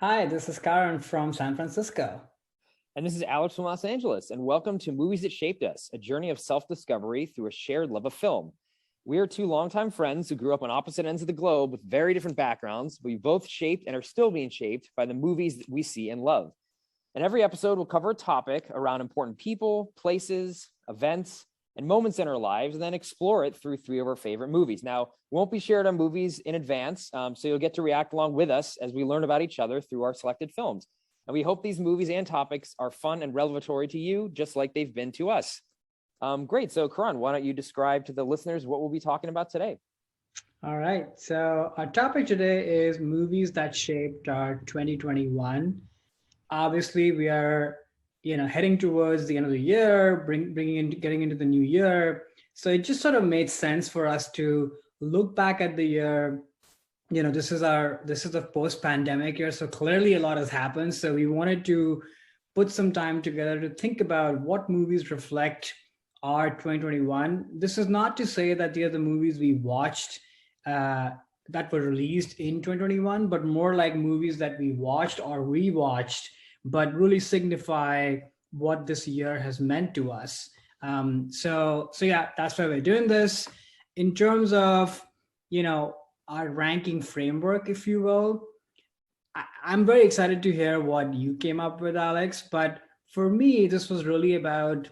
Hi, this is Karan from San Francisco. And this is Alex from Los Angeles, and welcome to Movies That Shaped Us, a journey of self-discovery through a shared love of film. We are two longtime friends who grew up on opposite ends of the globe with very different backgrounds, but we both shaped and are still being shaped by the movies that we see and love. And every episode will cover a topic around important people, places, events, and moments in our lives, and then explore it through three of our favorite movies. Now, we won't be shared on movies in advance, so you'll get to react along with us as we learn about each other through our selected films. And we hope these movies and topics are fun and revelatory to you, just like they've been to us. Great. So, Karan, why don't you describe to the listeners what we'll be talking about today? All right. So, our topic today is movies that shaped our 2021. Obviously, we are, heading towards the end of the year, getting into the new year. So, it just sort of made sense for us to look back at the year. This is a post-pandemic year, so clearly a lot has happened. So, we wanted to put some time together to think about what movies reflect our 2021. This is not to say that the other movies we watched uh, that were released in 2021, but more like movies that we watched or rewatched, but really signify what this year has meant to us. So yeah, that's why we're doing this. In terms of, you know, our ranking framework, if you will, I'm very excited to hear what you came up with, Alex. But for me, this was really about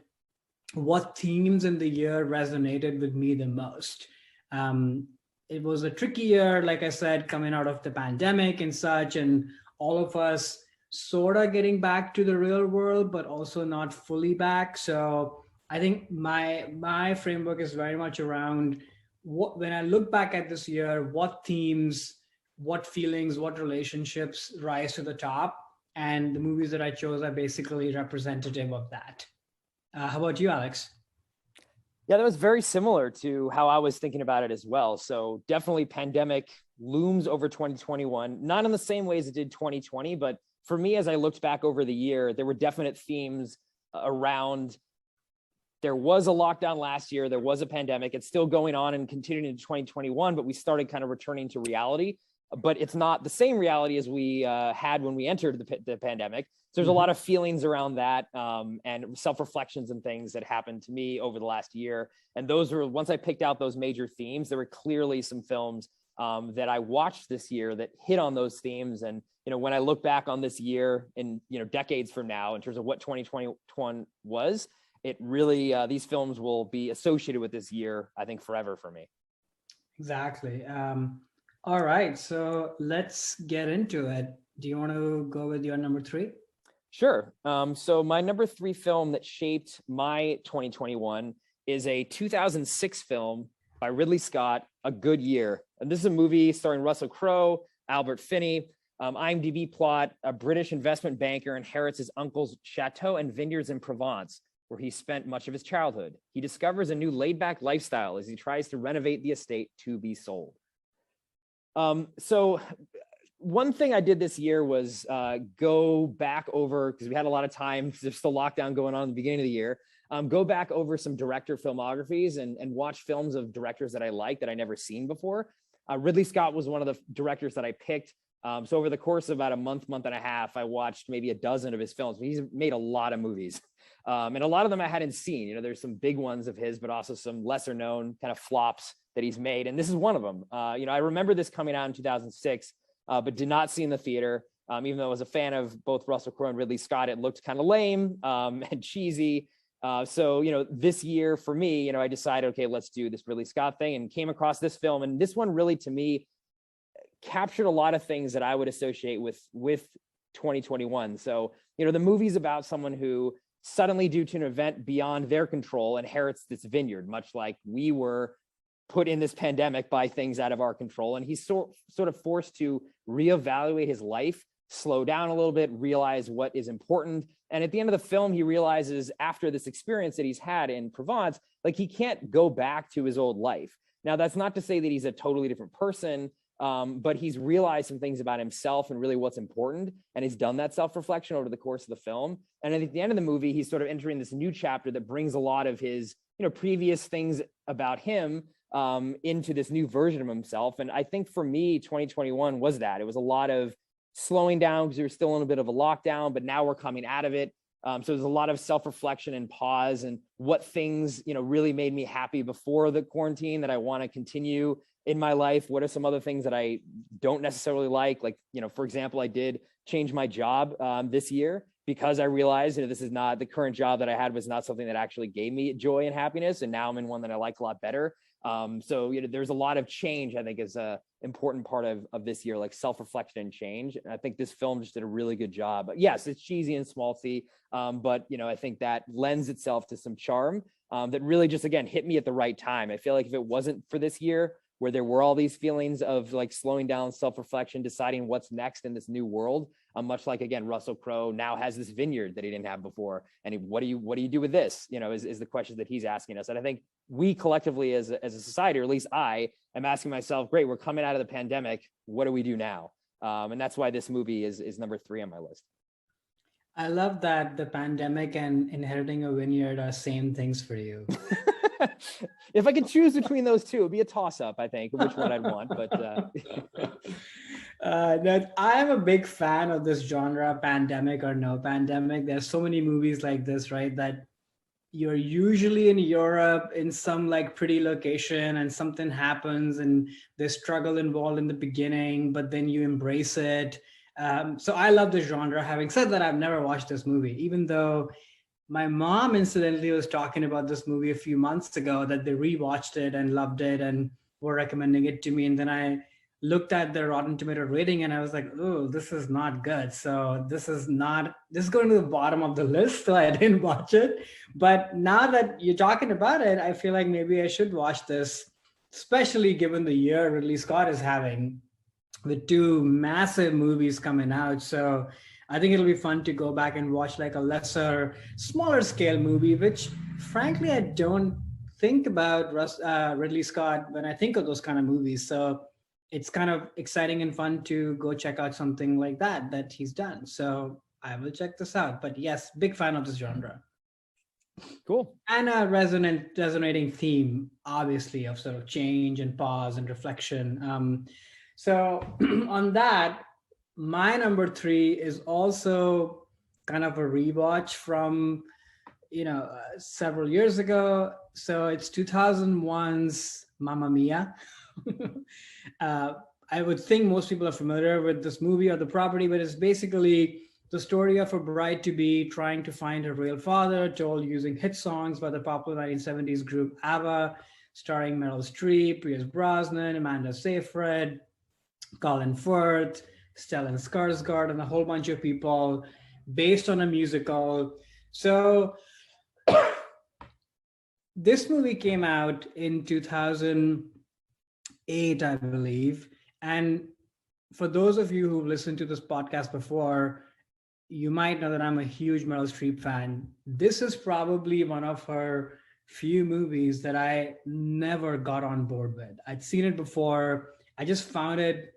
what themes in the year resonated with me the most. Um, it was a tricky year, like I said, coming out of the pandemic and such, and all of us sort of getting back to the real world, but also not fully back. So I think my framework is very much around what when I look back at this year, what themes, what feelings, what relationships rise to the top, and the movies that I chose are basically representative of that. How about you, Alex? Yeah, that was very similar to how I was thinking about it as well. So definitely pandemic looms over 2021, not in the same way as it did 2020, but for me, as I looked back over the year, there were definite themes around there was a lockdown last year, there was a pandemic, it's still going on and continuing into 2021, but we started kind of returning to reality. But it's not the same reality as we had when we entered the pandemic. So there's a lot of feelings around that and self-reflections and things that happened to me over the last year. And those were, once I picked out those major themes, there were clearly some films that I watched this year that hit on those themes. And, you know, when I look back on this year in, you know, decades from now, in terms of what 2021 was, it really, these films will be associated with this year, I think, forever for me. Exactly. All right, so let's get into it. Do you want to go with your number three? Sure. So my number three film that shaped my 2021 is a 2006 film by Ridley Scott, A Good Year. And this is a movie starring Russell Crowe, Albert Finney. IMDb plot: a British investment banker inherits his uncle's chateau and vineyards in Provence, where he spent much of his childhood. He discovers a new laid-back lifestyle as he tries to renovate the estate to be sold. So one thing I did this year was go back over, because we had a lot of time, there's the lockdown going on at the beginning of the year, go back over some director filmographies and watch films of directors that I like that I never seen before. Ridley Scott was one of the directors that I picked. So over the course of about a month, month and a half, I watched maybe a dozen of his films. He's made a lot of movies. And a lot of them I hadn't seen. You know, there's some big ones of his, but also some lesser known kind of flops that he's made. And this is one of them. You know, I remember this coming out in 2006, but did not see in the theater. Even though I was a fan of both Russell Crowe and Ridley Scott, it looked kind of lame and cheesy. So, you know, this year for me, you know, I decided, okay, let's do this Ridley Scott thing, and came across this film. And this one really, to me, captured a lot of things that I would associate with 2021. So, you know, the movie's about someone who suddenly, due to an event beyond their control, inherits this vineyard, much like we were put in this pandemic by things out of our control. And he's sort of forced to reevaluate his life, slow down a little bit, realize what is important. And at the end of the film, he realizes, after this experience that he's had in Provence, like, he can't go back to his old life. Now, that's not to say that he's a totally different person, but he's realized some things about himself and really what's important. And he's done that self-reflection over the course of the film. And at the end of the movie, he's sort of entering this new chapter that brings a lot of his, you know, previous things about him into this new version of himself. And I think for me, 2021 was that. It was a lot of slowing down because we were still in a bit of a lockdown, but now we're coming out of it. So there's a lot of self-reflection and pause and what things, really made me happy before the quarantine that I want to continue in my life. What are some other things that I don't necessarily like? Like, for example, I did change my job this year because I realized, this is not the current job that I had was not something that actually gave me joy and happiness. And now I'm in one that I like a lot better. So, there's a lot of change, I think, is a important part of this year, like self-reflection and change. And I think this film just did a really good job. But yes, it's cheesy and schmaltzy. But, I think that lends itself to some charm that really just, again, hit me at the right time. I feel like if it wasn't for this year, where there were all these feelings of like slowing down, self-reflection, deciding what's next in this new world, much like, again, Russell Crowe now has this vineyard that he didn't have before. And what do you do with this? Is the question that he's asking us. And I think we collectively as a society, or at least I am asking myself, great, we're coming out of the pandemic. What do we do now? And that's why this movie is number 3 on my list. I love that the pandemic and inheriting a vineyard are same things for you. If I could choose between those two, it'd be a toss-up, I think, which one I'd want. But I am a big fan of this genre, pandemic or no pandemic. There's so many movies like this, right? That you're usually in Europe in some like pretty location and something happens and there's struggle involved in the beginning, but then you embrace it. So I love this genre. Having said that, I've never watched this movie, even though my mom incidentally was talking about this movie a few months ago, that they rewatched it and loved it and were recommending it to me. And then I looked at the Rotten Tomato rating and I was like, oh, this is not good. So this is going to the bottom of the list. So I didn't watch it. But now that you're talking about it, I feel like maybe I should watch this, especially given the year Ridley Scott is having with 2 massive movies coming out. So I think it'll be fun to go back and watch like a smaller scale movie, which frankly, I don't think about Ridley Scott when I think of those kind of movies. So it's kind of exciting and fun to go check out something like that he's done. So I will check this out. But yes, big fan of this genre. Cool. And a resonating theme, obviously, of sort of change and pause and reflection. So on that, my number 3 is also kind of a rewatch from, several years ago. So it's 2001's Mamma Mia. I would think most people are familiar with this movie or the property, but it's basically the story of a bride-to-be trying to find her real father, told using hit songs by the popular 1970s group ABBA, starring Meryl Streep, Pierce Brosnan, Amanda Seyfried, Colin Firth, Stellan Skarsgård, and a whole bunch of people, based on a musical. So this movie came out in 2008, I believe. And for those of you who've listened to this podcast before, you might know that I'm a huge Meryl Streep fan. This is probably one of her few movies that I never got on board with. I'd seen it before. I just found it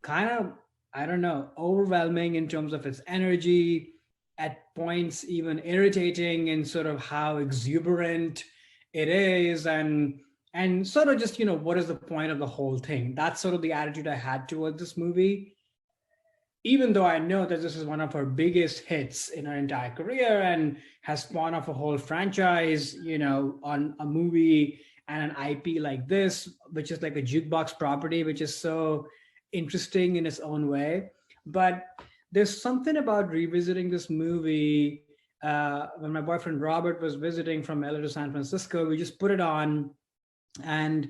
kind of, I don't know, overwhelming in terms of its energy, at points even irritating in sort of how exuberant it is, and sort of just, what is the point of the whole thing? That's sort of the attitude I had toward this movie, even though I know that this is one of her biggest hits in her entire career and has spawned off a whole franchise, on a movie and an IP like this, which is like a jukebox property, which is so interesting in its own way. But there's something about revisiting this movie. When my boyfriend Robert was visiting from LA to San Francisco, we just put it on, and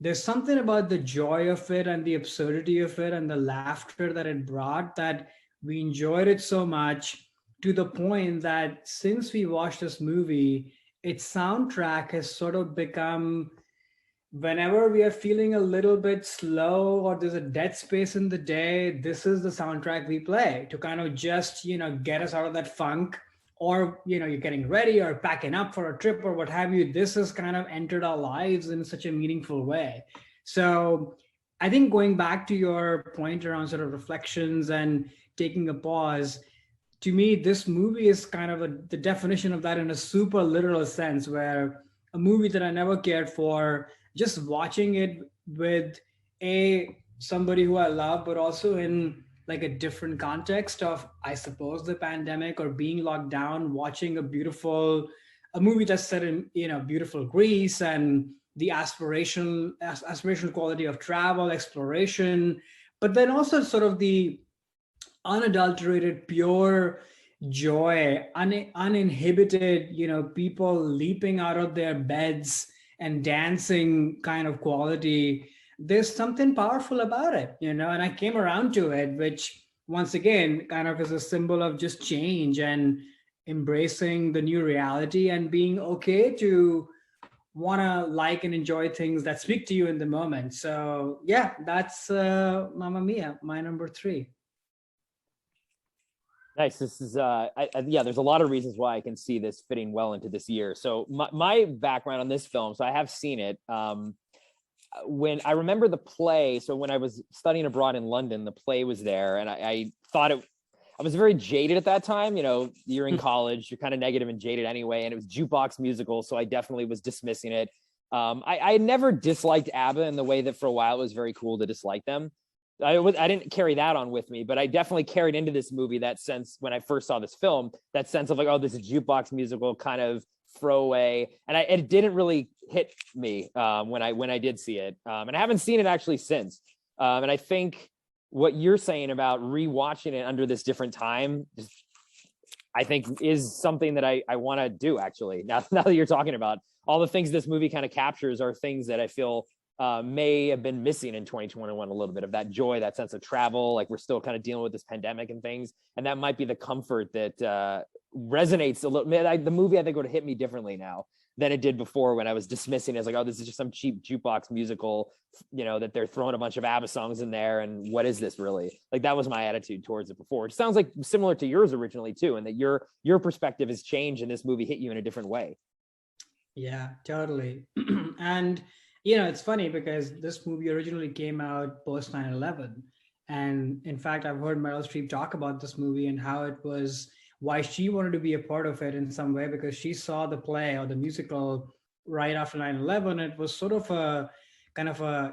there's something about the joy of it and the absurdity of it and the laughter that it brought, that we enjoyed it so much, to the point that since we watched this movie, its soundtrack has sort of become, whenever we are feeling a little bit slow or there's a dead space in the day, this is the soundtrack we play to kind of just, get us out of that funk. Or, you're getting ready or packing up for a trip or what have you. This has kind of entered our lives in such a meaningful way. So I think going back to your point around sort of reflections and taking a pause, to me, this movie is kind of the definition of that in a super literal sense, where a movie that I never cared for, just watching it with somebody who I love, but also in like a different context of, I suppose, the pandemic or being locked down, watching a movie that's set in, beautiful Greece, and the aspirational quality of travel, exploration, but then also sort of the unadulterated, pure joy, uninhibited, people leaping out of their beds and dancing kind of quality. There's something powerful about it, and I came around to it, which once again kind of is a symbol of just change and embracing the new reality and being okay to want to like and enjoy things that speak to you in the moment. So yeah, that's Mamma Mia, my number three. Nice. This is yeah, there's a lot of reasons why I can see this fitting well into this year. So my background on this film, so I have seen it. When I remember the play, so when I was studying abroad in London, the play was there, and I thought I was very jaded at that time. You're in college, you're kind of negative and jaded anyway, and it was jukebox musical, so I definitely was dismissing it. I never disliked ABBA in the way that for a while it was very cool to dislike them. I didn't carry that on with me, but I definitely carried into this movie that sense when I first saw this film, that sense of like, oh, this is a jukebox musical kind of throwaway, and it didn't really hit me when I did see it, and I haven't seen it actually since. And I think what you're saying about rewatching it under this different time, I think is something that I want to do actually. Now that you're talking about all the things this movie kind of captures are things that I feel may have been missing in 2021 a little bit of that joy, that sense of travel. Like we're still kind of dealing with this pandemic and things, and that might be the comfort that resonates a little. The movie I think would hit me differently now than it did before when I was dismissing it as like, oh, this is just some cheap jukebox musical, that they're throwing a bunch of ABBA songs in there, and what is this really? Like that was my attitude towards it before. It sounds like similar to yours originally too, and that your perspective has changed and this movie hit you in a different way. Yeah, totally. And it's funny because this movie originally came out post 9/11. And in fact, I've heard Meryl Streep talk about this movie and how it was, why she wanted to be a part of it in some way, because she saw the play or the musical right after 9/11. It was sort of a kind of a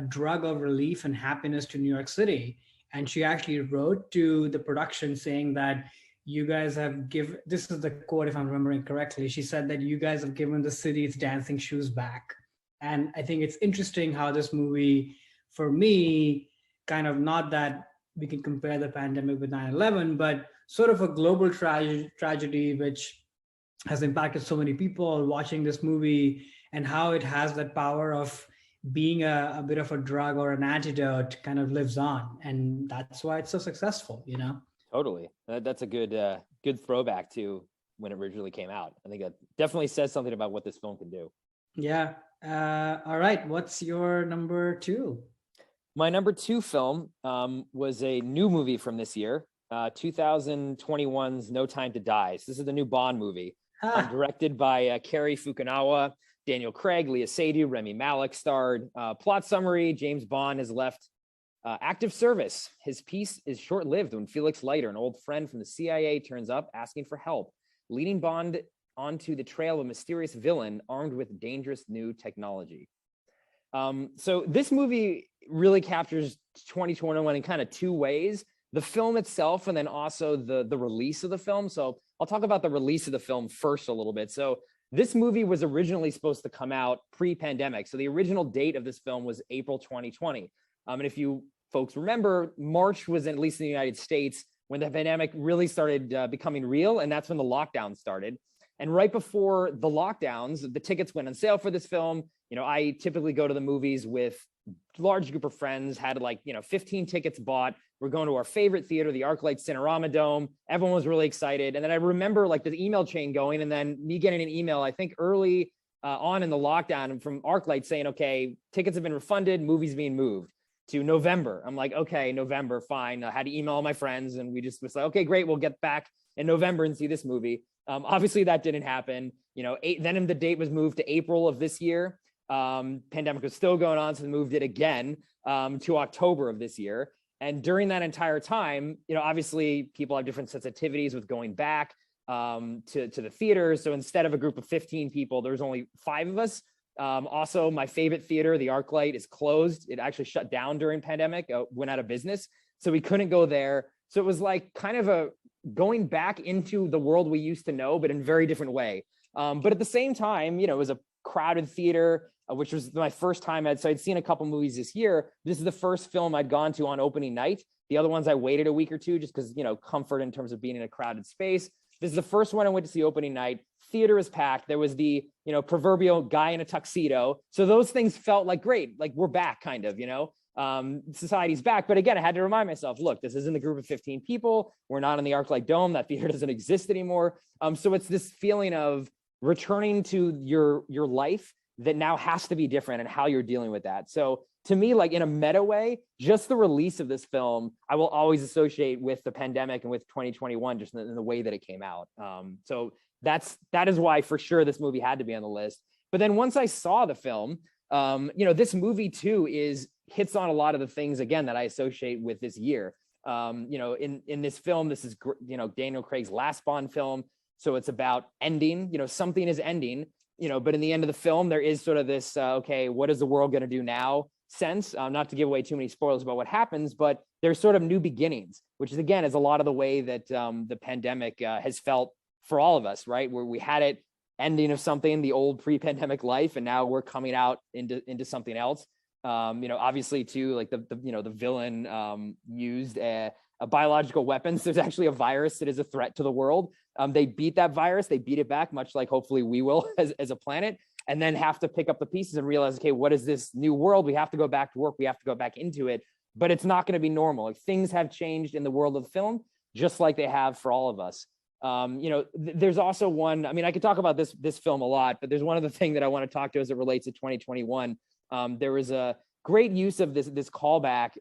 drug of relief and happiness to New York City. And she actually wrote to the production saying that you guys have given, this is the quote if I'm remembering correctly, she said that you guys have given the city its dancing shoes back. And I think it's interesting how this movie, for me, kind of, not that we can compare the pandemic with 9/11, but sort of a global tragedy which has impacted so many people, watching this movie and how it has that power of being a bit of a drug or an antidote kind of lives on. And that's why it's so successful. Totally. That's a good throwback to when it originally came out. I think that definitely says something about what this film can do. Yeah. All right. What's your number two? My number two film was a new movie from this year, 2021's No Time to Die. So this is the new Bond movie, directed by Cary Fukunaga, Daniel Craig, Leah Seydoux, Remy Malek starred. Plot summary: James Bond has left active service. His peace is short-lived when Felix Leiter, an old friend from the CIA, turns up asking for help, leading Bond onto the trail of a mysterious villain armed with dangerous new technology. So this movie really captures 2021 in kind of two ways: the film itself, and then also the release of the film. So I'll talk about the release of the film first a little bit. So this movie was originally supposed to come out pre-pandemic. So the original date of this film was April 2020. And if you folks remember, March was, at least in the United States, when the pandemic really started becoming real, and that's when the lockdown started. And right before the lockdowns, the tickets went on sale for this film. I typically go to the movies with a large group of friends, had 15 tickets bought. We're going to our favorite theater, the ArcLight Cinerama Dome. Everyone was really excited. And then I remember the email chain going, and then me getting an email, I think early on in the lockdown, from ArcLight saying, okay, tickets have been refunded, movies being moved to November. I'm like, okay, November, fine. I had to email all my friends, and we just was like, okay, great, we'll get back in November and see this movie. Obviously that didn't happen. Then the date was moved to April of this year. Pandemic was still going on, so they moved it again to October of this year. And during that entire time, obviously people have different sensitivities with going back to the theaters. So instead of a group of 15 people, there's only 5 of us. Also, my favorite theater, the ArcLight, is closed. It actually shut down during pandemic, went out of business. So we couldn't go there. So it was like kind of a going back into the world we used to know, but in a very different way. But at the same time, you know, it was a crowded theater, which was my first time. So I'd seen a couple movies this year. This is the first film I'd gone to on opening night. The other ones I waited a week or two just because, you know, comfort in terms of being in a crowded space. This is the first one I went to see opening night. Theater is packed. There was the, you know, proverbial guy in a tuxedo. So those things felt like great, like we're back kind of, you know. Society's back. But again, I had to remind myself, look, this isn't a group of 15 people. We're not in the ArcLight Dome. That theater doesn't exist anymore. So it's this feeling of returning to your life that now has to be different and how you're dealing with that. So to me, like in a meta way, just the release of this film, I will always associate with the pandemic and with 2021, just in the way that it came out. So that is why for sure this movie had to be on the list. But then once I saw the film, you know, this movie too hits on a lot of the things again that I associate with this year. You know, in this film, this is, you know, Daniel Craig's last Bond film. So it's about ending, you know, something is ending, you know, but in the end of the film, there is sort of this, okay, what is the world going to do now sense? Not to give away too many spoilers about what happens, but there's sort of new beginnings, which is, again, is a lot of the way that the pandemic has felt for all of us, right? Where we had it ending of something, the old pre-pandemic life, and now we're coming out into something else. You know, obviously too, like the you know, the villain used a biological weapons. There's actually a virus that is a threat to the world. They beat that virus, they beat it back, much like hopefully we will as a planet, and then have to pick up the pieces and realize, okay, what is this new world? We have to go back to work. We have to go back into it, but it's not going to be normal. Like, things have changed in the world of film, just like they have for all of us. You know, there's also one, I mean, I could talk about this film a lot, but there's one other thing that I want to talk to as it relates to 2021. There was a great use of this callback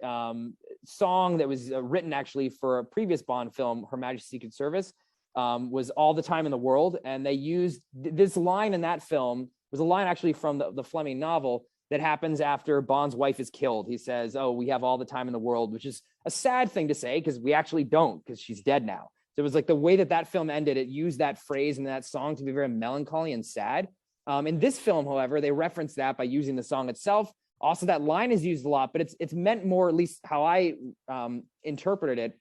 song that was written actually for a previous Bond film, Her Majesty's Secret Service, was All the Time in the World. And they used this line in that film, was a line actually from the Fleming novel that happens after Bond's wife is killed. He says, oh, we have all the time in the world, which is a sad thing to say because we actually don't, because she's dead now. So it was like the way that film ended, it used that phrase and that song to be very melancholy and sad. In this film, however, they reference that by using the song itself. Also, that line is used a lot, but it's meant more, at least how I interpreted it,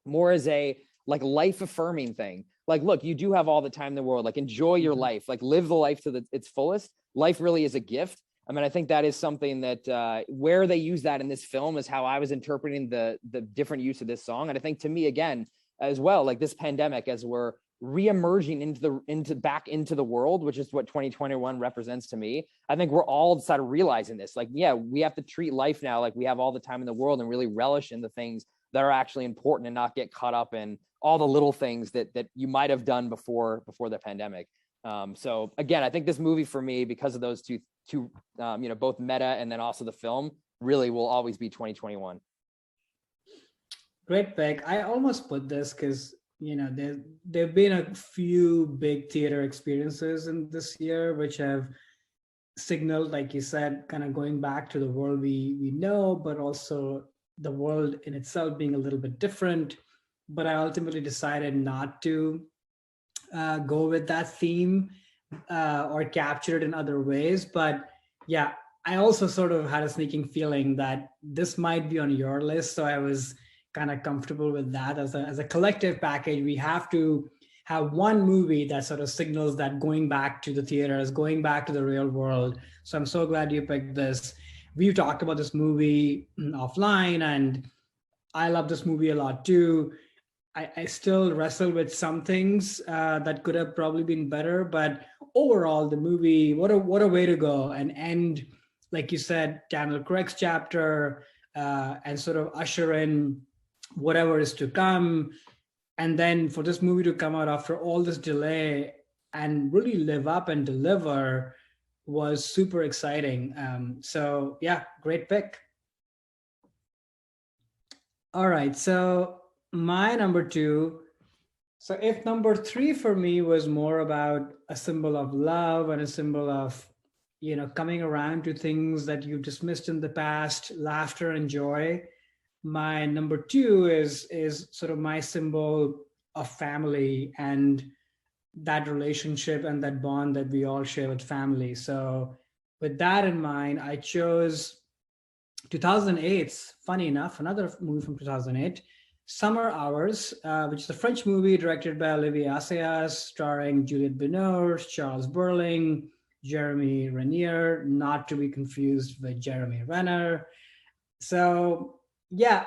more as a like life affirming thing. Like, look, you do have all the time in the world. Like, enjoy your life. Like, live the life to its fullest. Life really is a gift. I mean, I think that is something that where they use that in this film is how I was interpreting the different use of this song. And I think, to me, again, as well, like this pandemic, as we're re-emerging back into the world, which is what 2021 represents to me. I think we're all sort of realizing this, like, yeah, we have to treat life now like we have all the time in the world and really relish in the things that are actually important and not get caught up in all the little things that you might have done before the pandemic. So again, I think this movie for me, because of those two you know, both meta and then also the film, really will always be 2021. Great pick. I almost put this because, you know, there've been a few big theater experiences in this year which have signaled, like you said, kind of going back to the world we know, but also the world in itself being a little bit different. But I ultimately decided not to go with that theme or capture it in other ways. But yeah, I also sort of had a sneaking feeling that this might be on your list, so I was kind of comfortable with that. As a collective package, we have to have one movie that sort of signals that going back to the theaters, going back to the real world. So I'm so glad you picked this. We've talked about this movie offline, and I love this movie a lot too. I still wrestle with some things that could have probably been better, but overall, the movie, what a way to go and end, like you said, Daniel Craig's chapter, and sort of usher in whatever is to come. And then for this movie to come out after all this delay and really live up and deliver was super exciting. So yeah, great pick. All right, so my number two. So if number three for me was more about a symbol of love and a symbol of, you know, coming around to things that you dismissed in the past, laughter and joy, my number two is sort of my symbol of family and that relationship and that bond that we all share with family. So with that in mind, I chose 2008, funny enough, another movie from 2008, Summer Hours, which is a French movie directed by Olivier Assayas, starring Juliette Binoche, Charles Berling, Jeremy Renier, not to be confused with Jeremy Renner. So yeah,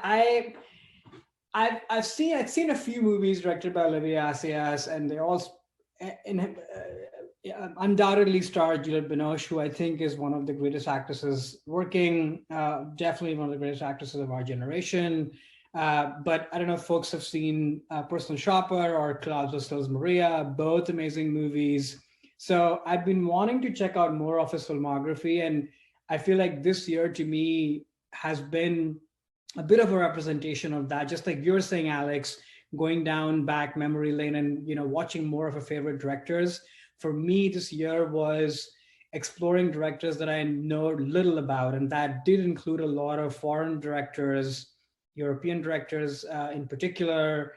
I've seen a few movies directed by Olivier Assayas, and they all undoubtedly star Juliette Binoche, who I think is one of the greatest actresses working, definitely one of the greatest actresses of our generation. But I don't know if folks have seen Personal Shopper or Claudio Stills Maria, both amazing movies. So I've been wanting to check out more of his filmography, and I feel like this year to me has been a bit of a representation of that. Just like you're saying, Alex, going down back memory lane and watching more of our favorite directors. For me, this year was exploring directors that I know little about, and that did include a lot of foreign directors, European directors in particular.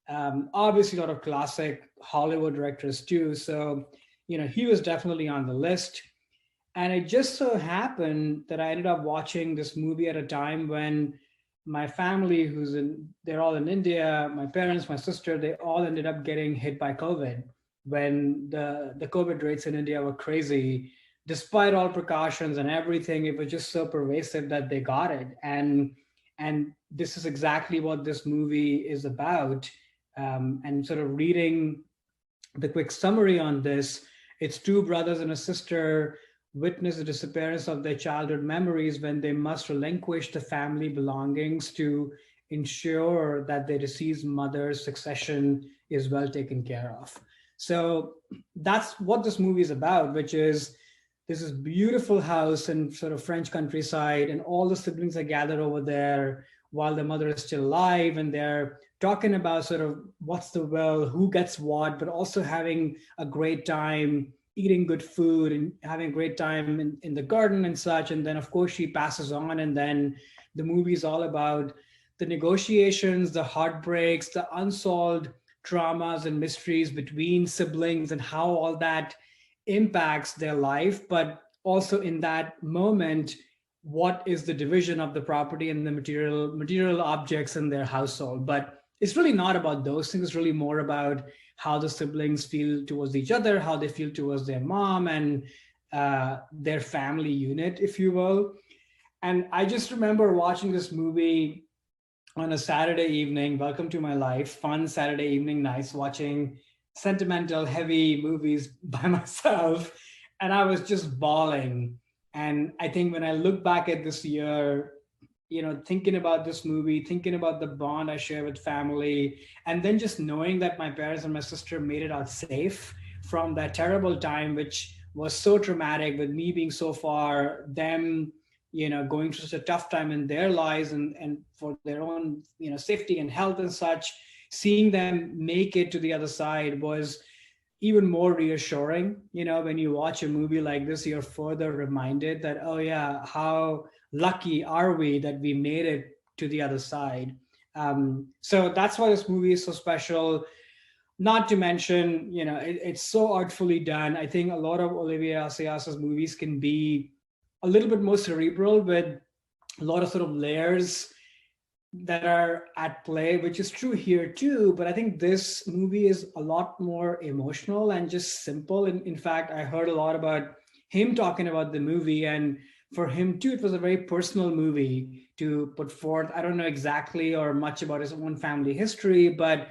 Obviously, a lot of classic Hollywood directors too. So, he was definitely on the list. And it just so happened that I ended up watching this movie at a time when my family, they're all in India, my parents, my sister, they all ended up getting hit by COVID when the COVID rates in India were crazy. Despite all precautions and everything, it was just so pervasive that they got it. And this is exactly what this movie is about. And sort of reading the quick summary on this, it's two brothers and a sister witness the disappearance of their childhood memories when they must relinquish the family belongings to ensure that their deceased mother's succession is well taken care of. So that's what this movie is about, which is this is beautiful house in sort of French countryside, and all the siblings are gathered over there while the mother is still alive, and they're talking about sort of what's the will, who gets what, but also having a great time eating good food and having a great time in the garden and such. And then, of course, she passes on. And then the movie is all about the negotiations, the heartbreaks, the unsolved traumas and mysteries between siblings and how all that impacts their life. But also in that moment, what is the division of the property and the material objects in their household. But it's really not about those things. It's really more about how the siblings feel towards each other, how they feel towards their mom and their family unit, if you will. And I just remember watching this movie on a Saturday evening. Welcome to my life. Fun Saturday evening nights watching sentimental, heavy movies by myself. And I was just bawling. And I think when I look back at this year, thinking about this movie, thinking about the bond I share with family, and then just knowing that my parents and my sister made it out safe from that terrible time, which was so traumatic with me being so far, them, going through such a tough time in their lives and for their own, safety and health and such, seeing them make it to the other side was even more reassuring. When you watch a movie like this, you're further reminded that, oh yeah, how lucky are we that we made it to the other side. So that's why this movie is so special. Not to mention, it's so artfully done. I think a lot of Olivier Assayas's movies can be a little bit more cerebral with a lot of sort of layers that are at play, which is true here too. But I think this movie is a lot more emotional and just simple. And in fact, I heard a lot about him talking about the movie, and for him too, it was a very personal movie to put forth. I don't know exactly or much about his own family history, but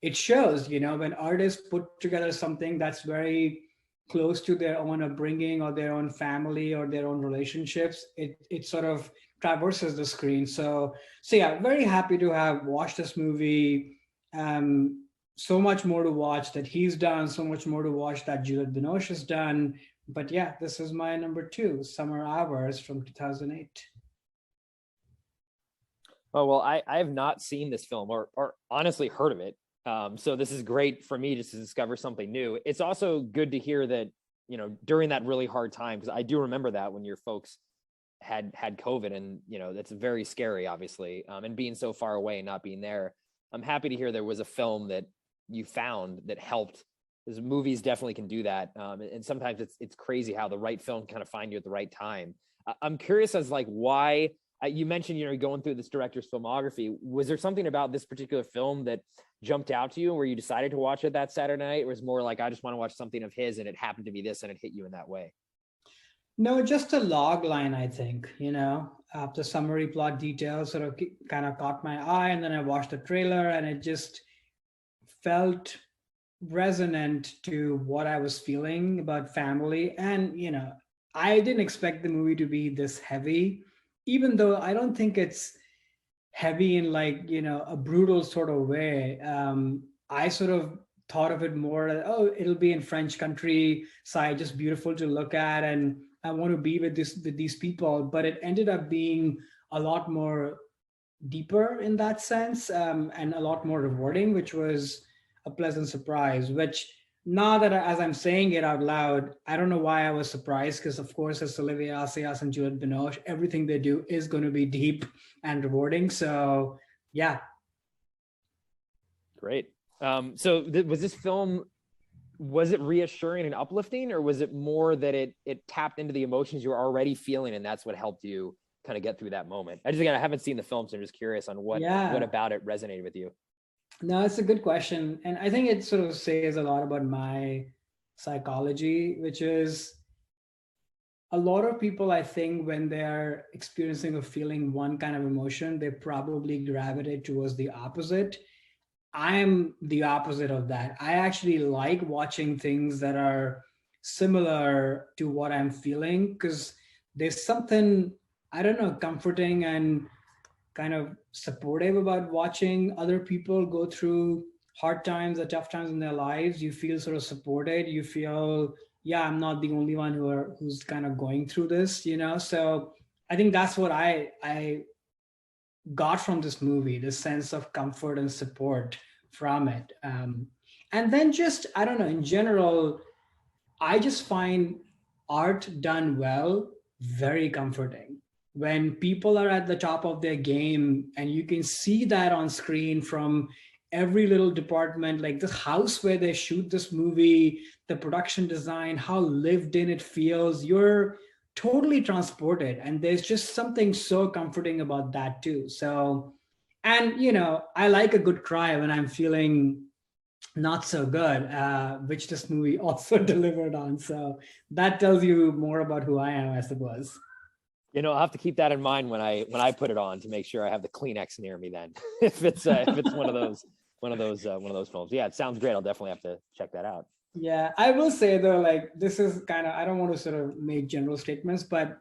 it shows, when artists put together something that's very close to their own upbringing or their own family or their own relationships, it sort of traverses the screen. So yeah, very happy to have watched this movie. So much more to watch that he's done, so much more to watch that Juliette Binoche has done. But yeah, this is my number 2, Summer Hours from 2008. Oh, well, I have not seen this film or honestly heard of it. So this is great for me just to discover something new. It's also good to hear that, during that really hard time, because I do remember that when your folks had COVID, and, that's very scary, obviously. And being so far away and not being there, I'm happy to hear there was a film that you found that helped, because movies definitely can do that. And sometimes it's crazy how the right film kind of find you at the right time. I'm curious as like why You mentioned, going through this director's filmography. Was there something about this particular film that jumped out to you where you decided to watch it that Saturday night? Or was it more like, I just want to watch something of his and it happened to be this and it hit you in that way? No, just a log line, I think, the summary plot details sort of kind of caught my eye. And then I watched the trailer and it just felt resonant to what I was feeling about family. And, I didn't expect the movie to be this heavy, even though I don't think it's heavy in like, a brutal sort of way. I sort of thought of it more like, oh, it'll be in French countryside, just beautiful to look at. And I want to be with these people. But it ended up being a lot more deeper in that sense, and a lot more rewarding, which was a pleasant surprise. Which now that as I'm saying it out loud, I don't know why I was surprised, because of course it's Olivier Assayas and Juliette Binoche. Everything they do is going to be deep and rewarding. So yeah. Great. Was this film, was it reassuring and uplifting, or was it more that it tapped into the emotions you were already feeling and that's what helped you kind of get through that moment? I haven't seen the film, so I'm just curious on what about it resonated with you. No, it's a good question. And I think it sort of says a lot about my psychology, which is a lot of people, I think, when they're experiencing or feeling one kind of emotion, they probably gravitate towards the opposite. I'm the opposite of that. I actually like watching things that are similar to what I'm feeling, because there's something, I don't know, comforting and kind of supportive about watching other people go through hard times or tough times in their lives. You feel sort of supported. You feel, yeah, I'm not the only one who's kind of going through this, So I think that's what I got from this movie, this sense of comfort and support from it. And then just, I don't know, in general, I just find art done well very comforting. When people are at the top of their game and you can see that on screen from every little department, like the house where they shoot this movie, the production design, how lived in it feels, you're totally transported. And there's just something so comforting about that too. So, and I like a good cry when I'm feeling not so good, which this movie also delivered on. So that tells you more about who I am, I suppose. I'll have to keep that in mind when I put it on, to make sure I have the Kleenex near me then. if it's one of those films. Yeah, it sounds great. I'll definitely have to check that out. Yeah, I will say though, like, this is kind of, I don't want to sort of make general statements, but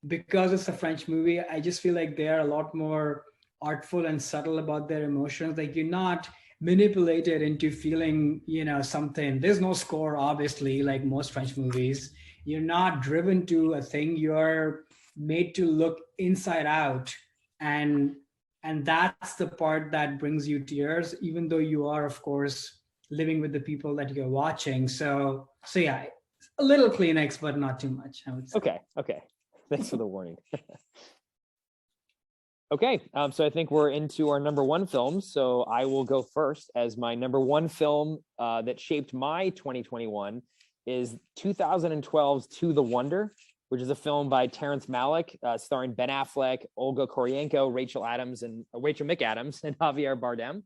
because it's a French movie, I just feel like they are a lot more artful and subtle about their emotions. Like, you're not manipulated into feeling, something. There's no score, obviously, like most French movies. You're not driven to a thing. You're made to look inside out, and that's the part that brings you tears, even though you are, of course, living with the people that you're watching. So yeah, a little Kleenex, but not too much, I would say. Okay, thanks for the warning. Okay, so I think we're into our number one films. So I will go first, as my number one film that shaped my 2021 is 2012's To the Wonder, which is a film by Terrence Malick, starring Ben Affleck, Olga Kurylenko, Rachel McAdams, and Javier Bardem.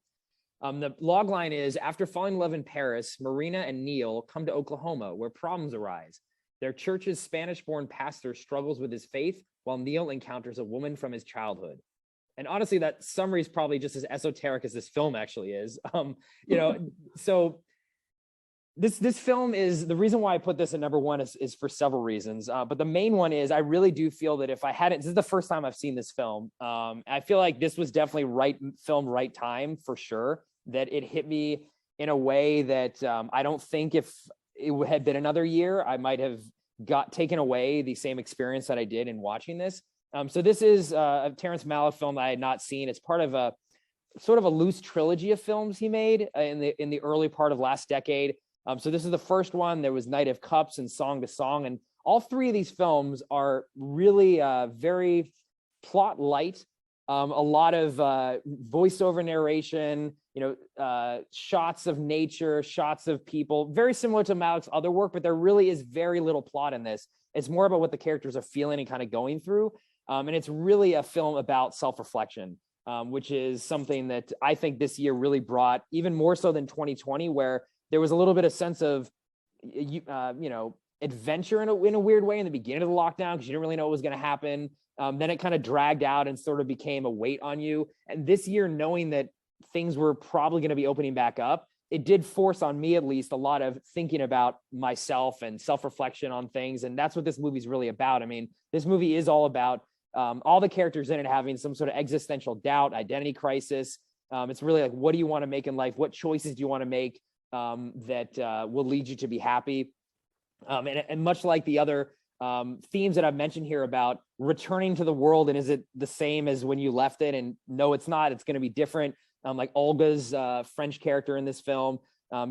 The logline is, after falling in love in Paris, Marina and Neil come to Oklahoma, where problems arise. Their church's Spanish-born pastor struggles with his faith, while Neil encounters a woman from his childhood. And honestly, that summary is probably just as esoteric as this film actually is. So this film is, the reason why I put this at number one is for several reasons. But the main one is, I really do feel that if I hadn't, this is the first time I've seen this film. I feel like this was definitely right film, right time for sure. That it hit me in a way that I don't think if it had been another year, I might have taken away the same experience that I did in watching this. So this is a Terrence Malick film that I had not seen. It's part of a sort of a loose trilogy of films he made in the early part of last decade. So this is the first one. There was Night of Cups and Song to Song, and all three of these films are really very plot light. A lot of voiceover narration, shots of nature, shots of people, very similar to Malick's other work, but there really is very little plot in this. It's more about what the characters are feeling and kind of going through. And it's really a film about self-reflection, which is something that I think this year really brought, even more so than 2020, where there was a little bit of sense of, adventure in a weird way in the beginning of the lockdown, because you didn't really know what was going to happen. Then it kind of dragged out and sort of became a weight on you. And this year, knowing that things were probably going to be opening back up, it did force on me, at least, a lot of thinking about myself and self-reflection on things. And that's what this movie's really about. I mean, this movie is all about all the characters in it having some sort of existential doubt, identity crisis. It's really like, what do you want to make in life? What choices do you want to make that will lead you to be happy? And much like the other themes that I've mentioned here about returning to the world, and is it the same as when you left it? And no, it's not. It's going to be different. Like Olga's French character in this film,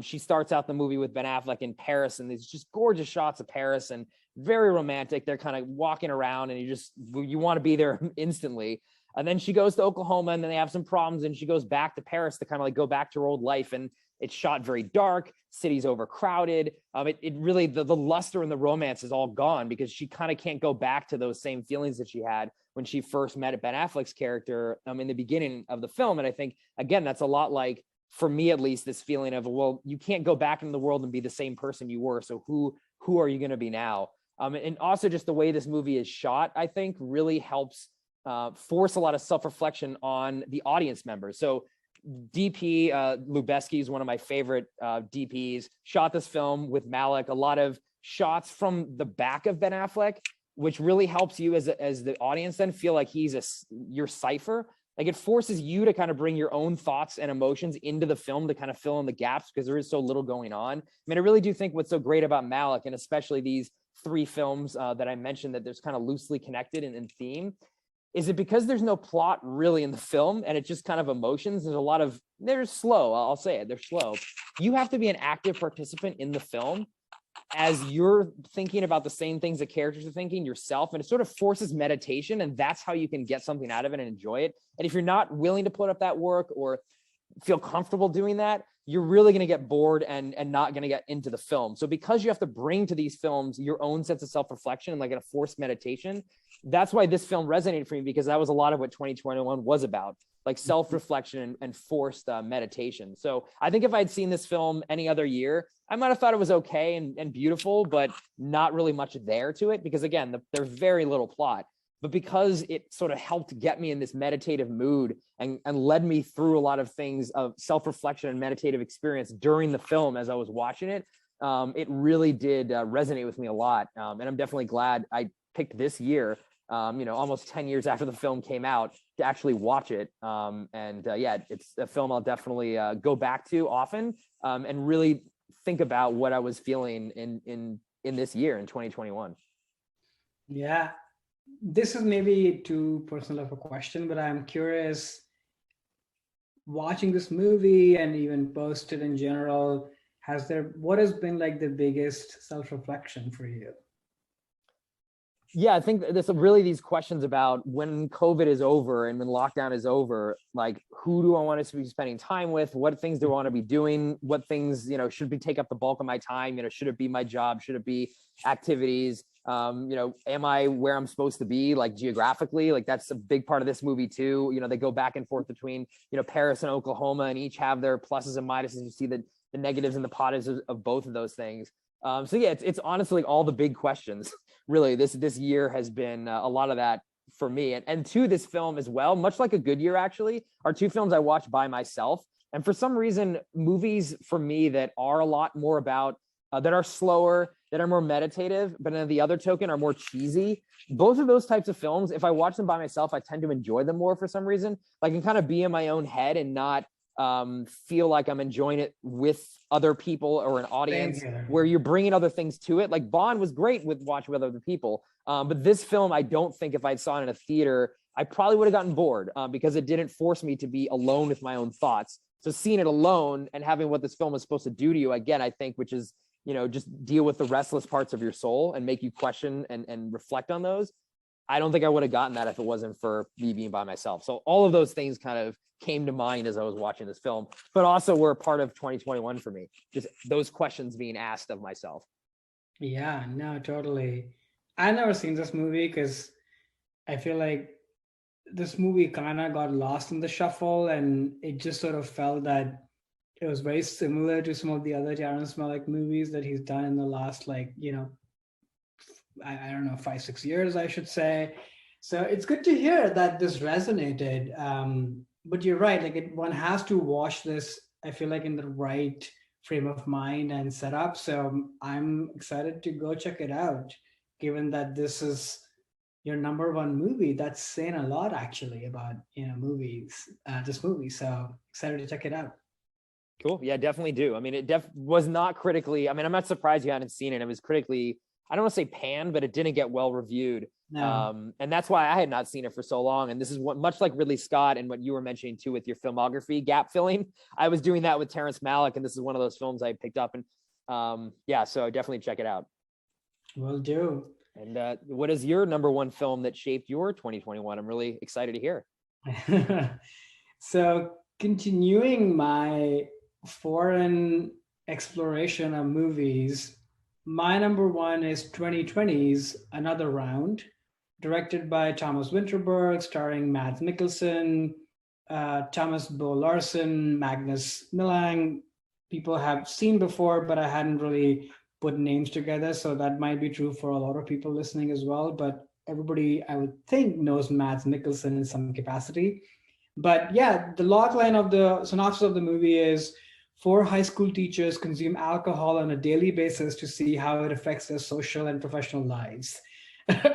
she starts out the movie with Ben Affleck in Paris, and there's just gorgeous shots of Paris and very romantic. They're kind of walking around, and you want to be there instantly. And then she goes to Oklahoma, and then they have some problems, and she goes back to Paris to kind of like go back to her old life. And it's shot very dark. City's overcrowded. It really, the luster and the romance is all gone, because she kind of can't go back to those same feelings that she had when she first met Ben Affleck's character in the beginning of the film. And I think, again, that's a lot like, for me at least, this feeling of, well, you can't go back into the world and be the same person you were. So who are you going to be now? And also just the way this movie is shot, I think really helps force a lot of self-reflection on the audience members. So DP Lubeski is one of my favorite DPs, shot this film with Malick, a lot of shots from the back of Ben Affleck, which really helps you as the audience then feel like he's your cipher. Like, it forces you to kind of bring your own thoughts and emotions into the film to kind of fill in the gaps, because there is so little going on. I mean, I really do think what's so great about Malick, and especially these three films that I mentioned that there's kind of loosely connected in theme, is it because there's no plot really in the film, and it's just kind of emotions. They're slow. I'll say it. They're slow. You have to be an active participant in the film as you're thinking about the same things the characters are thinking yourself. And it sort of forces meditation, and that's how you can get something out of it and enjoy it. And if you're not willing to put up that work or feel comfortable doing that, you're really going to get bored and not going to get into the film. So because you have to bring to these films your own sense of self-reflection and like a forced meditation, that's why this film resonated for me, because that was a lot of what 2021 was about, like self-reflection and forced meditation. So I think if I'd seen this film any other year, I might have thought it was okay and beautiful, but not really much there to it, because again, there's very little plot. But because it sort of helped get me in this meditative mood and led me through a lot of things of self-reflection and meditative experience during the film as I was watching it, it really did resonate with me a lot. And I'm definitely glad I picked this year, almost 10 years after the film came out, to actually watch it. Yeah, it's a film I'll definitely go back to often and really think about what I was feeling in this year, in 2021. Yeah. This is maybe too personal of a question, but I'm curious, watching this movie and even post it in general, what has been like the biggest self-reflection for you? Yeah, I think there's really these questions about when COVID is over and when lockdown is over, like, who do I want to be spending time with? What things do I want to be doing? What things, should take up the bulk of my time? Should it be my job? Should it be activities? Am I where I'm supposed to be, like geographically? Like, that's a big part of this movie too. They go back and forth between, Paris and Oklahoma, and each have their pluses and minuses. You see the negatives and the positives of both of those things. So yeah, it's honestly like all the big questions. Really, this year has been a lot of that for me. And to this film as well, much like A Good Year actually, are two films I watched by myself. And for some reason, movies for me that are a lot more about, that are slower, that are more meditative, but on the other token are more cheesy. Both of those types of films, if I watch them by myself, I tend to enjoy them more for some reason. I can kind of be in my own head and not feel like I'm enjoying it with other people or an audience where you're bringing other things to it. Like Bond was great watching with other people. But this film, I don't think if I saw it in a theater, I probably would have gotten bored because it didn't force me to be alone with my own thoughts. So seeing it alone and having what this film is supposed to do to you, again, I think, which is, just deal with the restless parts of your soul and make you question and reflect on those. I don't think I would have gotten that if it wasn't for me being by myself. So all of those things kind of came to mind as I was watching this film, but also were a part of 2021 for me. Just those questions being asked of myself. Yeah, no, totally. I've never seen this movie because I feel like this movie kind of got lost in the shuffle, and it just sort of felt that it was very similar to some of the other Terrence Malick movies that he's done in the last, like, I don't know, 5 6 years, I should say. So it's good to hear that this resonated. But you're right, like one has to watch this, I feel like, in the right frame of mind and setup. So I'm excited to go check it out, given that this is your number one movie. That's saying a lot actually about movies, this movie. So excited to check it out. Cool. Yeah, definitely do. I mean, it was not critically. I mean, I'm not surprised you hadn't seen it. It was critically, I don't want to say panned, but it didn't get well reviewed. No. And that's why I had not seen it for so long. And this is what, much like Ridley Scott and what you were mentioning too with your filmography gap filling. I was doing that with Terrence Malick, and this is one of those films I picked up. And yeah, so definitely check it out. Will do. And what is your number one film that shaped your 2021? I'm really excited to hear. So continuing my foreign exploration of movies, my number one is 2020's Another Round, directed by Thomas Winterberg, starring Mads Mikkelsen, Thomas Bo Larsen, Magnus Millang. People have seen before, but I hadn't really put names together. So that might be true for a lot of people listening as well. But everybody, I would think, knows Mads Mikkelsen in some capacity. But yeah, the logline of the synopsis of the movie is four high school teachers consume alcohol on a daily basis to see how it affects their social and professional lives,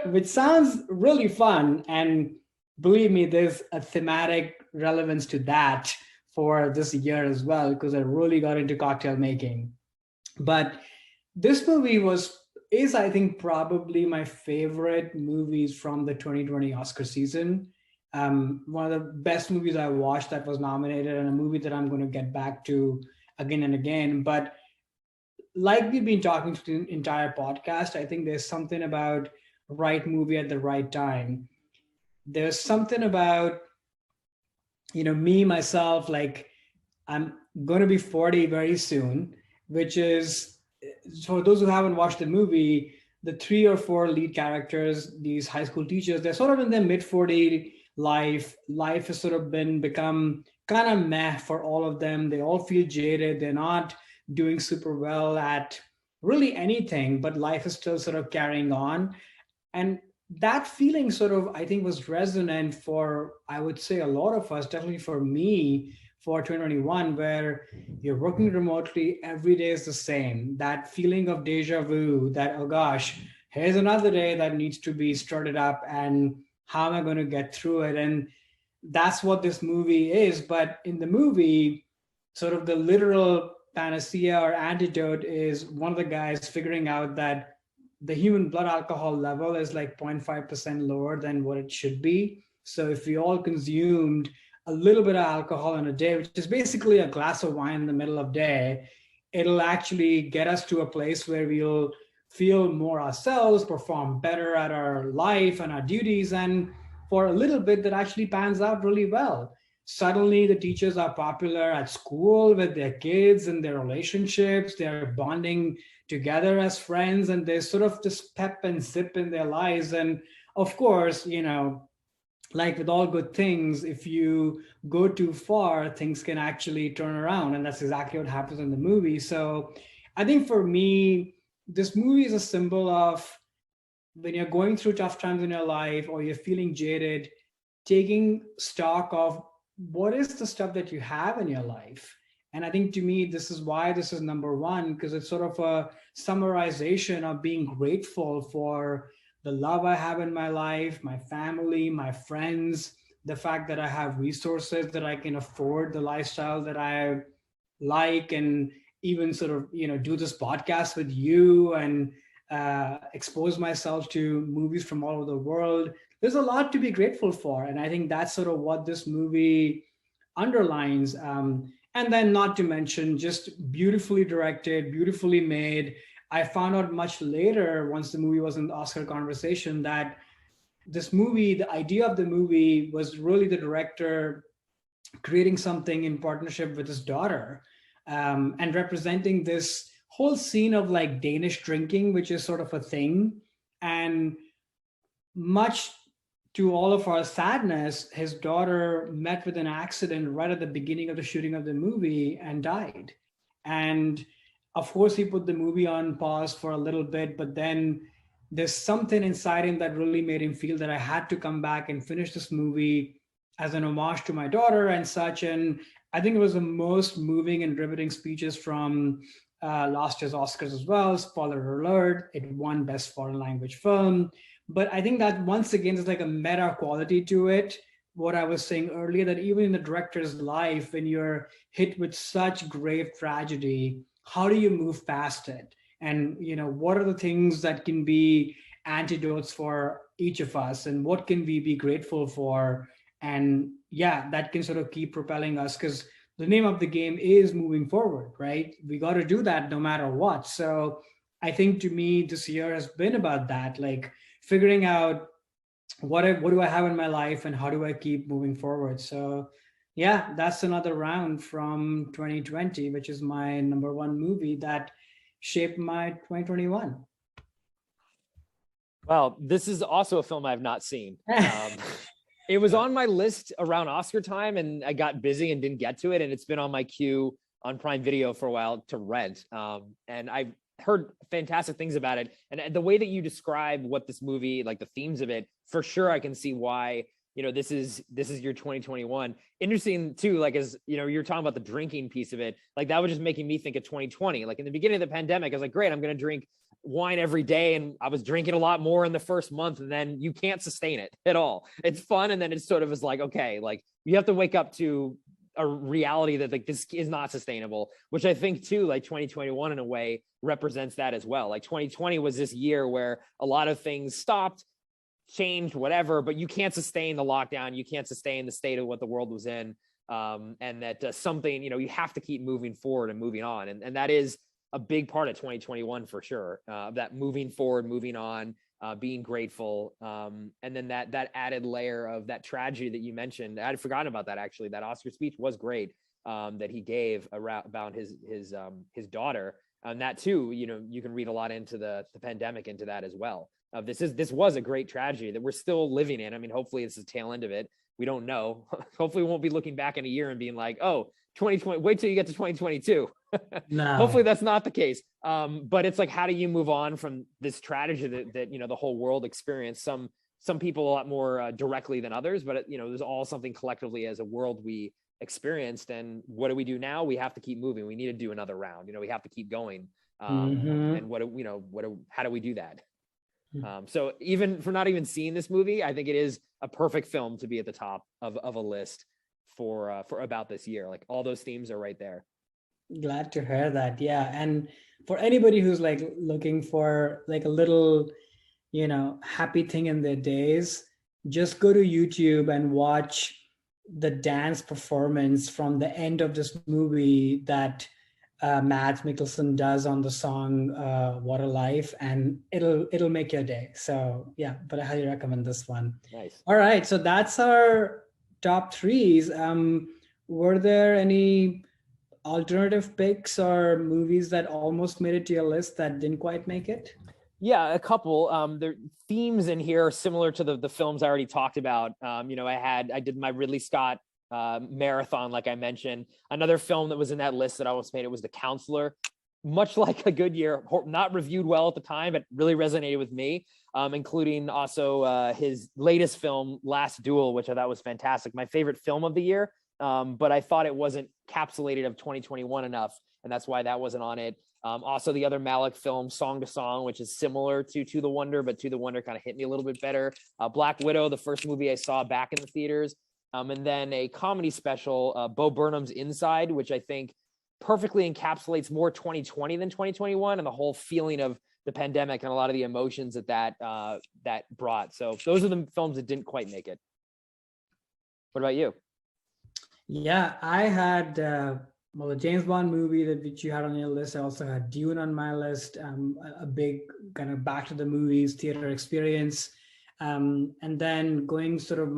which sounds really fun. And believe me, there's a thematic relevance to that for this year as well, because I really got into cocktail making. But this movie is I think probably my favorite movies from the 2020 Oscar season. One of the best movies I watched that was nominated, and a movie that I'm going to get back to again and again. But like we've been talking to the entire podcast, I think there's something about right movie at the right time. There's something about, me, myself, like I'm going to be 40 very soon, which is, for those who haven't watched the movie, the three or four lead characters, these high school teachers, they're sort of in their mid 40 life has sort of become kind of meh for all of them. They all feel jaded. They're not doing super well at really anything, but life is still sort of carrying on. And that feeling sort of, I think, was resonant for, I would say, a lot of us, definitely for me, for 2021, where you're working remotely, every day is the same. That feeling of deja vu, that, oh gosh, here's another day that needs to be started up, and how am I going to get through it? And that's what this movie is. But in the movie, sort of the literal panacea or antidote is one of the guys figuring out that the human blood alcohol level is like 0.5% lower than what it should be. So if we all consumed a little bit of alcohol in a day, which is basically a glass of wine in the middle of day, it'll actually get us to a place where we'll feel more ourselves, perform better at our life and our duties. And for a little bit, that actually pans out really well. Suddenly, the teachers are popular at school with their kids and their relationships. They're bonding together as friends, and there's sort of this pep and zip in their lives. And of course, like with all good things, if you go too far, things can actually turn around. And that's exactly what happens in the movie. So I think for me, this movie is a symbol of when you're going through tough times in your life or you're feeling jaded, taking stock of what is the stuff that you have in your life. And I think to me, this is why this is number one, because it's sort of a summarization of being grateful for the love I have in my life, my family, my friends, the fact that I have resources, that I can afford the lifestyle that I like, and even sort of, do this podcast with you and expose myself to movies from all over the world. There's a lot to be grateful for. And I think that's sort of what this movie underlines. And then, not to mention, just beautifully directed, beautifully made. I found out much later, once the movie was in the Oscar conversation, that this movie, the idea of the movie was really the director creating something in partnership with his daughter, and representing this whole scene of like Danish drinking, which is sort of a thing. And much to all of our sadness, his daughter met with an accident right at the beginning of the shooting of the movie and died. And of course, he put the movie on pause for a little bit, but then there's something inside him that really made him feel that I had to come back and finish this movie as an homage to my daughter and such. And I think it was the most moving and riveting speeches from last year's Oscars as well. Spoiler alert, it won Best Foreign Language Film. But I think that once again, there's like a meta quality to it. What I was saying earlier, that even in the director's life, when you're hit with such grave tragedy, how do you move past it? And what are the things that can be antidotes for each of us, and what can we be grateful for? And yeah, that can sort of keep propelling us, because the name of the game is moving forward, right? We got to do that no matter what. So I think to me, this year has been about that, like figuring out what do I have in my life and how do I keep moving forward. So yeah, that's another round from 2020, which is my number one movie that shaped my 2021. Well, this is also a film I've not seen. It was on my list around Oscar time, and I got busy and didn't get to it. And it's been on my queue on Prime Video for a while to rent. And I've heard fantastic things about it. And the way that you describe what this movie, like the themes of it, for sure, I can see why, this is your 2021. Interesting too, like, as you're talking about the drinking piece of it, like that was just making me think of 2020. Like in the beginning of the pandemic, I was like, great, I'm going to drink wine every day. And I was drinking a lot more in the first month, and then you can't sustain it at all. It's fun. And then it sort of is like, okay, like you have to wake up to a reality that like this is not sustainable, which I think too, like 2021 in a way represents that as well. Like 2020 was this year where a lot of things stopped, changed, whatever, but you can't sustain the lockdown. You can't sustain the state of what the world was in. And that something, you have to keep moving forward and moving on. And that is a big part of 2021 for sure. That moving forward, moving on, being grateful. And then that added layer of that tragedy that you mentioned. I had forgotten about that, actually. That Oscar speech was great, that he gave about his daughter. And that too, you can read a lot into the pandemic into that as well. This was a great tragedy that we're still living in. I mean, hopefully it's the tail end of it. We don't know. Hopefully we won't be looking back in a year and being like, oh, 2020, wait till you get to 2022. No. Hopefully that's not the case. But it's like, how do you move on from this tragedy that the whole world experienced? Some people a lot more directly than others, but there's all something collectively as a world we experienced. And what do we do now? We have to keep moving. We need to do another round. We have to keep going. And how do we do that? So even for not even seeing this movie, I think it is a perfect film to be at the top of a list for about this year. Like all those themes are right there. Glad to hear that. Yeah. And for anybody who's like looking for like a little, happy thing in their days, just go to YouTube and watch the dance performance from the end of this movie that Mads Mikkelsen does on the song What a Life, and it'll make your day. So yeah, but I highly recommend this one. Nice. All right. So that's our top threes. Were there any alternative picks or movies that almost made it to your list that didn't quite make it? Yeah, a couple. The themes in here are similar to the films I already talked about. I did my Ridley Scott marathon, like I mentioned. Another film that was in that list that I almost made it was The Counselor. Much like A Good Year, not reviewed well at the time, but really resonated with me, including also his latest film, Last Duel, which I thought was fantastic. My favorite film of the year, but I thought it wasn't capsulated of 2021 enough, and that's why that wasn't on it. Also, the other Malick film, Song to Song, which is similar to the Wonder, but To the Wonder kind of hit me a little bit better. Black Widow, the first movie I saw back in the theaters. And then a comedy special, Bo Burnham's Inside, which I think perfectly encapsulates more 2020 than 2021 and the whole feeling of the pandemic and a lot of the emotions that brought. So those are the films that didn't quite make it. What about you? Yeah, I had the James Bond movie which you had on your list. I also had Dune on my list, a big kind of back to the movies theater experience. And then going sort of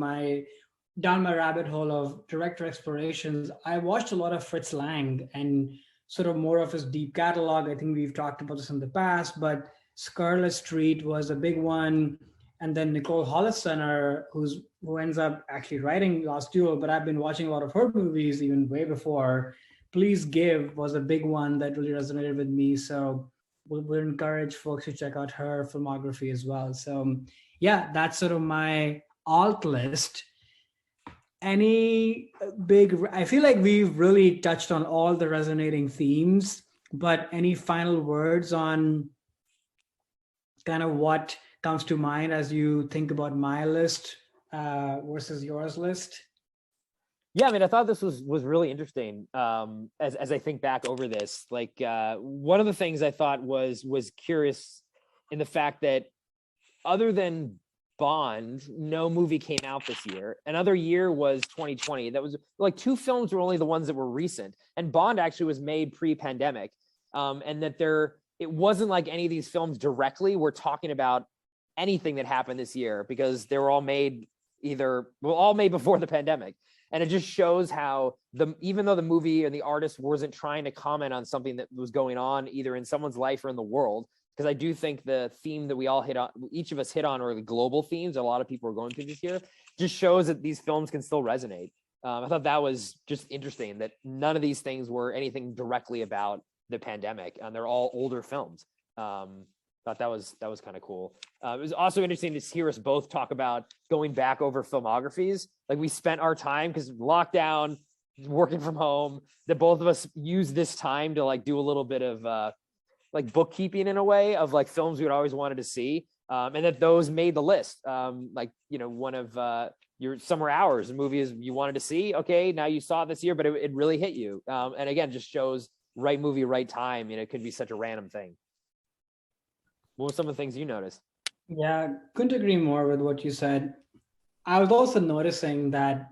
down my rabbit hole of director explorations, I watched a lot of Fritz Lang and sort of more of his deep catalog. I think we've talked about this in the past, but Scarlet Street was a big one. and then Nicole Holofcener, who ends up actually writing Lost Duel, but I've been watching a lot of her movies even way before. Please Give was a big one that really resonated with me. So we'll encourage folks to check out her filmography as well. So yeah, that's sort of my alt list. Any big, I feel like we've really touched on all the resonating themes, but any final words on kind of what comes to mind as you think about my list versus yours list? Yeah, I mean, I thought this was really interesting. As I think back over this, like one of the things I thought was curious in the fact that other than Bond, no movie came out this year. Another year was 2020. That was like two films were only the ones that were recent, and Bond actually was made pre-pandemic, and that it wasn't like any of these films directly were talking about anything that happened this year because they were all made all made before the pandemic. And it just shows how even though the movie and the artist wasn't trying to comment on something that was going on either in someone's life or in the world, because I do think the theme that we all hit on, each of us hit on, are the global themes a lot of people are going through this year, just shows that these films can still resonate. I thought that was just interesting that none of these things were anything directly about the pandemic, and they're all older films. Thought that was kind of cool. It was also interesting to hear us both talk about going back over filmographies. Like we spent our time, because lockdown, working from home, that both of us use this time to like do a little bit of like bookkeeping in a way of like films we'd always wanted to see, and that those made the list. Like, you know, one of your Summer Hours movies you wanted to see. Okay, now you saw it this year, but it really hit you. And again, just shows right movie, right time. You know, it could be such a random thing. What were some of the things you noticed? Yeah, couldn't agree more with what you said. I was also noticing that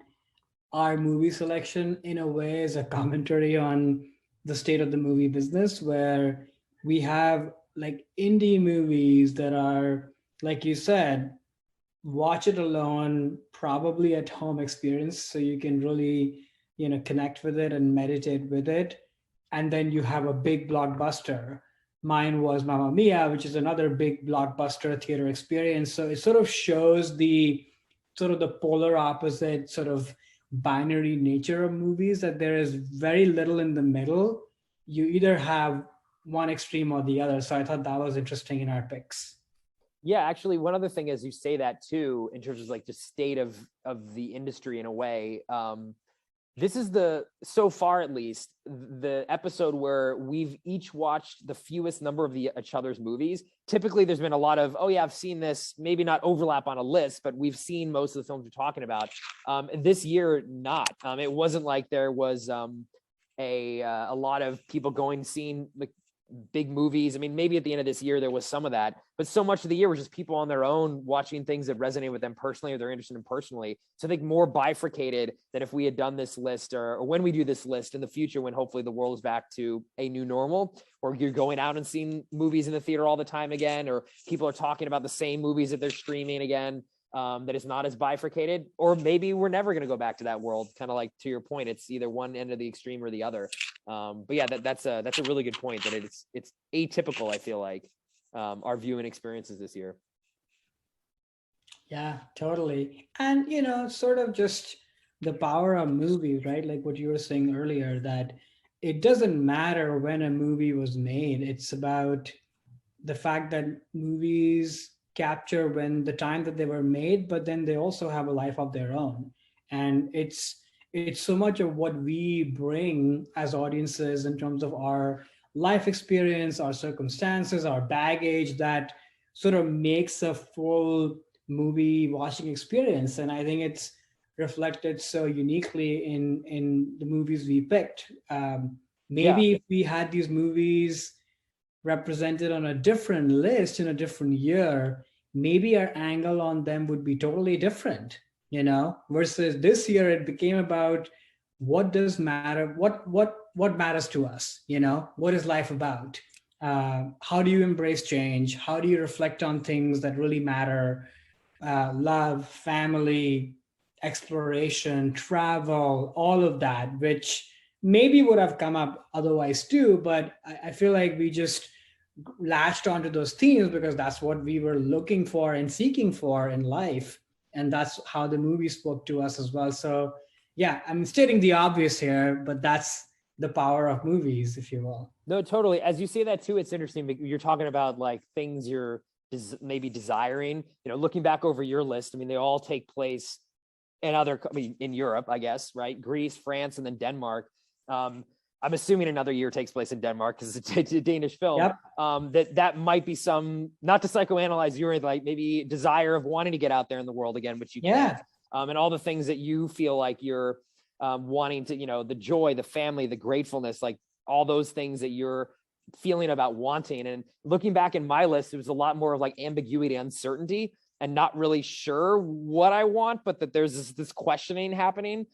our movie selection, in a way, is a commentary on the state of the movie business, where we have like indie movies that are, like you said, watch it alone, probably at home experience, so you can really, connect with it and meditate with it. And then you have a big blockbuster. Mine was Mamma Mia, which is another big blockbuster theater experience. So it sort of shows the sort of the polar opposite sort of binary nature of movies, that there is very little in the middle. You either have one extreme or the other. So I thought that was interesting in our picks. Yeah, actually, one other thing as you say that too, in terms of like the state of the industry in a way, this is so far at least, the episode where we've each watched the fewest number of each other's movies. Typically, there's been a lot of, oh yeah, I've seen this, maybe not overlap on a list, but we've seen most of the films we're talking about. This year, not. It wasn't like there was a lot of people going seeing like big movies. I mean, maybe at the end of this year there was some of that, but so much of the year was just people on their own watching things that resonate with them personally or they're interested in personally. So I think more bifurcated than if we had done this list or when we do this list in the future, when hopefully the world is back to a new normal, or you're going out and seeing movies in the theater all the time again, or people are talking about the same movies that they're streaming again. That is not as bifurcated, or maybe we're never going to go back to that world. Kind of like, to your point, it's either one end of the extreme or the other. But yeah, that's a really good point, that it's atypical. I feel like our viewing experiences this year. Yeah, totally. And sort of just the power of movies, right? Like what you were saying earlier, that it doesn't matter when a movie was made. It's about the fact that movies capture when the time that they were made, but then they also have a life of their own. And it's so much of what we bring as audiences in terms of our life experience, our circumstances, our baggage, that sort of makes a full movie watching experience. And I think it's reflected so uniquely in the movies we picked. Maybe if we had these movies represented on a different list in a different year, maybe our angle on them would be totally different, versus this year it became about what does matter, what matters to us, what is life about, how do you embrace change, how do you reflect on things that really matter, love, family, exploration, travel, all of that, which maybe would have come up otherwise too, but I feel like latched onto those themes because that's what we were looking for and seeking for in life. And that's how the movie spoke to us as well. So, yeah, I'm stating the obvious here, but that's the power of movies, if you will. No, totally. As you say that too, it's interesting. You're talking about like things you're maybe desiring. You know, looking back over your list, I mean, they all take place in in Europe, I guess, right? Greece, France, and then Denmark. I'm assuming another year takes place in Denmark because it's a Danish film. Yep. That might be some, not to psychoanalyze your like maybe desire of wanting to get out there in the world again, which you can't. And all the things that you feel like you're wanting to, you know, the joy, the family, the gratefulness, like all those things that you're feeling about wanting. And looking back in my list, it was a lot more of like ambiguity, uncertainty, and not really sure what I want, but that there's this questioning happening.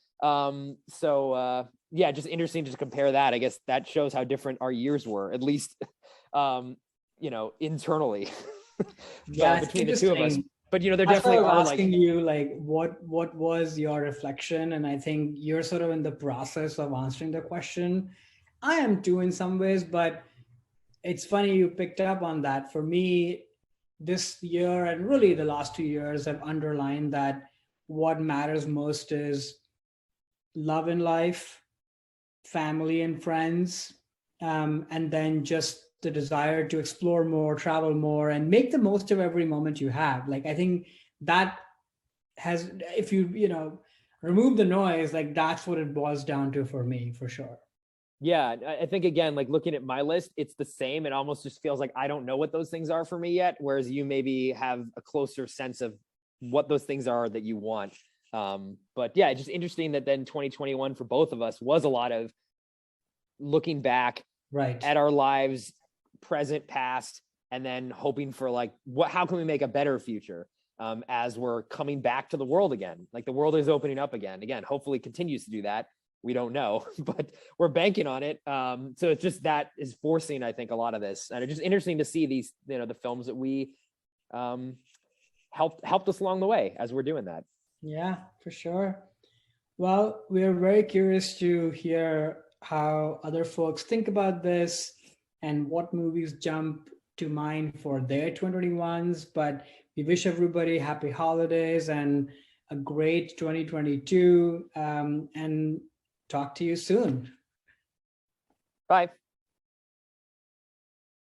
Yeah, just interesting to compare that. I guess that shows how different our years were, at least, you know, internally between the two of us. But, you know, there definitely are asking you like, what was your reflection? And I think you're sort of in the process of answering the question. I am too in some ways, but it's funny you picked up on that. For me, this year and really the last 2 years have underlined that what matters most is love in life, family and friends, and then just the desire to explore more, travel more, and make the most of every moment you have. Like, I think that has, if you know, remove the noise, like that's what it boils down to for me, for sure. Yeah, I think again, like looking at my list, it's the same. It almost just feels like I don't know what those things are for me yet, whereas you maybe have a closer sense of what those things are that you want. But yeah, it's just interesting that then 2021 for both of us was a lot of looking back at our lives, present, past, and then hoping for like how can we make a better future as we're coming back to the world again. Like the world is opening up again, hopefully continues to do that. We don't know, but we're banking on it. So it's just that is forcing, I think, a lot of this. And it's just interesting to see these, you know, the films that we helped us along the way as we're doing that. Yeah, for sure. Well, we're very curious to hear how other folks think about this and what movies jump to mind for their 2021s. But we wish everybody happy holidays and a great 2022. And talk to you soon. Bye.